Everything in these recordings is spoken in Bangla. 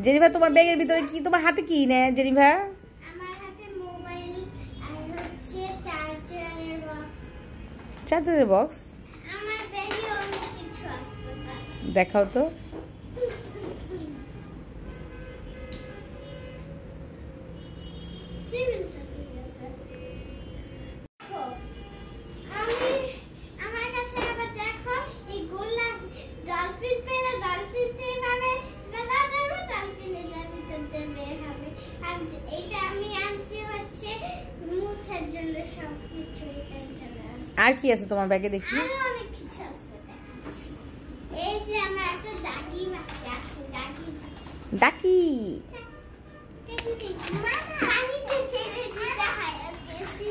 জেনিফার তোমার ব্যাগের ভিতরে কি, তোমার হাতে কি নেয় জেনিফার? আমার হাতে মোবাইল আর হচ্ছে চার্জারের বক্স। চার্জারের বক্স? আমার ব্যাগে অনেক কিছু আছে। দেখাও তো। আর কি আছে তোমার ব্যাগে দেখি? ডাকি।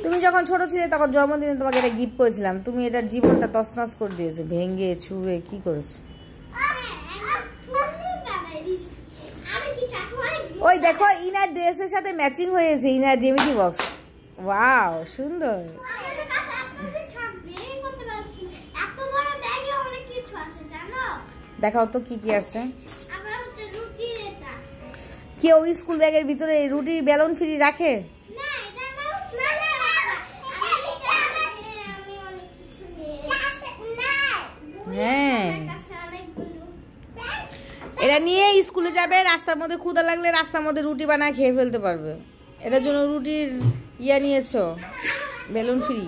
তুমি যখন ছোট ছিলে তখন জন্মদিনে তোমাকে এটা গিফট করেছিলাম, তুমি এটার জীবনটা তছনছ করে দিয়েছো, ভেঙে ছুঁড়ে কি করেছো? ওই দেখো ইনার ড্রেসের সাথে ম্যাচিং হয়েছে, ইনার জ্যামিতি বক্স। ওয়াও সুন্দর। দেখাও তো কি কি আছে। কেউ স্কুল ব্যাগের ভিতরে রুটি বেলুন ফ্রি রাখে? হ্যাঁ, এটা নিয়ে স্কুলে যাবে, রাস্তার মধ্যে ক্ষুধা লাগলে রাস্তার মধ্যে রুটি বানায় খেয়ে ফেলতে পারবে। এটার জন্য রুটির ইয়া নিয়েছো, বেলুন ফ্রি।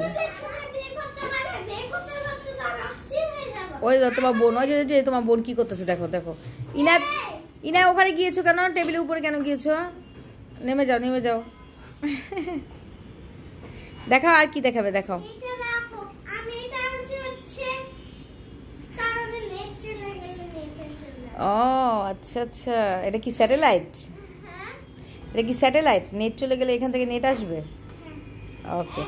ওই তোমার বোন, ওই যে তোমার বোন কি করতেছে দেখো দেখো। ইনা ওখানে গিয়েছো কেন? টেবিলের উপরে কেন গিয়েছো? নেমে যাও, নেমে যাও। দেখাও আর কি দেখাবে, দেখাও। ও আচ্ছা আচ্ছা, এটা কি স্যাটেলাইট? এটা কি স্যাটেলাইট? নেট চলে গেলে এখান থেকে নেট আসবে? ওকে।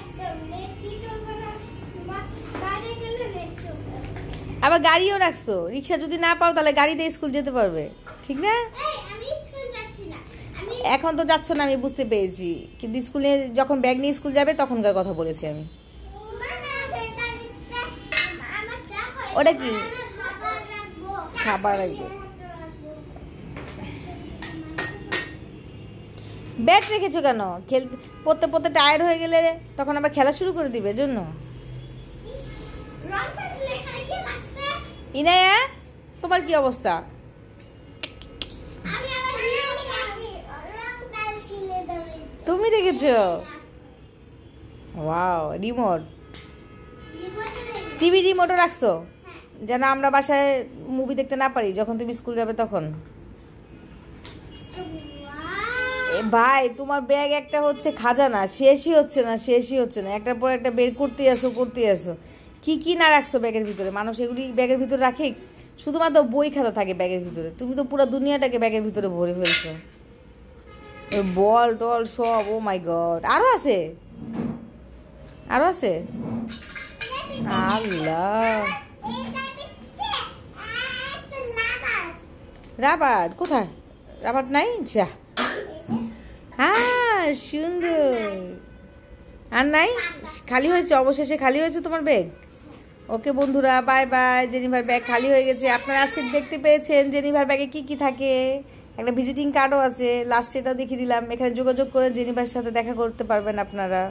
আবার গাড়িও রাখছো, রিক্সা যদি না পাও তাহলে গাড়ি দিয়ে স্কুল যেতে পারবে, ঠিক না? এখন তো যাচ্ছ না আমি বুঝতে পেরেছি, কিন্তু স্কুলে যখন ব্যাগ নিয়ে স্কুল যাবে তখনকার কথা বলেছি আমি। ওটা কি? খাবার রাখবে। ব্যাট রেখেছো কেন? খেলতে পড়তে পড়তে টায়ার্ড হয়ে গেলে তখন আবার খেলা শুরু করে দিবে জন্য। ইনায়া তোমার কি অবস্থা? তুমি রেখেছো? ওয়াও, রিমোট, টিভি রিমোটও রাখছো যেন আমরা বাসায় মুভি দেখতে না পারি যখন তুমি স্কুল যাবে তখন। ভাই তোমার ব্যাগ একটা হচ্ছে খাজানা, শেষই হচ্ছে না, শেষই হচ্ছে না, একটার পর একটা বের করতেই আসো, করতেই আসো। কি কি না রাখছো ব্যাগের ভিতরে? মানুষ এগুলি ব্যাগের ভিতরে রাখে? শুধুমাত্র বই খাতা থাকে ব্যাগের ভিতরে, তুমি তো পুরো দুনিয়াটাকে ব্যাগের ভিতরে ভরে ফেলছো, বল টল সব। ও মাই গড, আরো আছে, আরো আছে। আল্লাহ, রাবার কোথায়? রাবার নাই? যা, হ্যাঁ সুন্দর। আর নাই? খালি হয়েছে, অবশেষে খালি হয়েছে তোমার ব্যাগ। ওকে বন্ধুরা, বাই বাই। জেনিফার ব্যাগ খালি হয়ে গেছে। আপনারা আজকে দেখতে পেয়েছেন জেনিফার ব্যাগে কি কি থাকে। একটা ভিজিটিং কার্ডও আছে, লাস্টে এটাও দেখিয়ে দিলাম। এখানে যোগাযোগ করে জেনিফার সাথে দেখা করতে পারবেন আপনারা।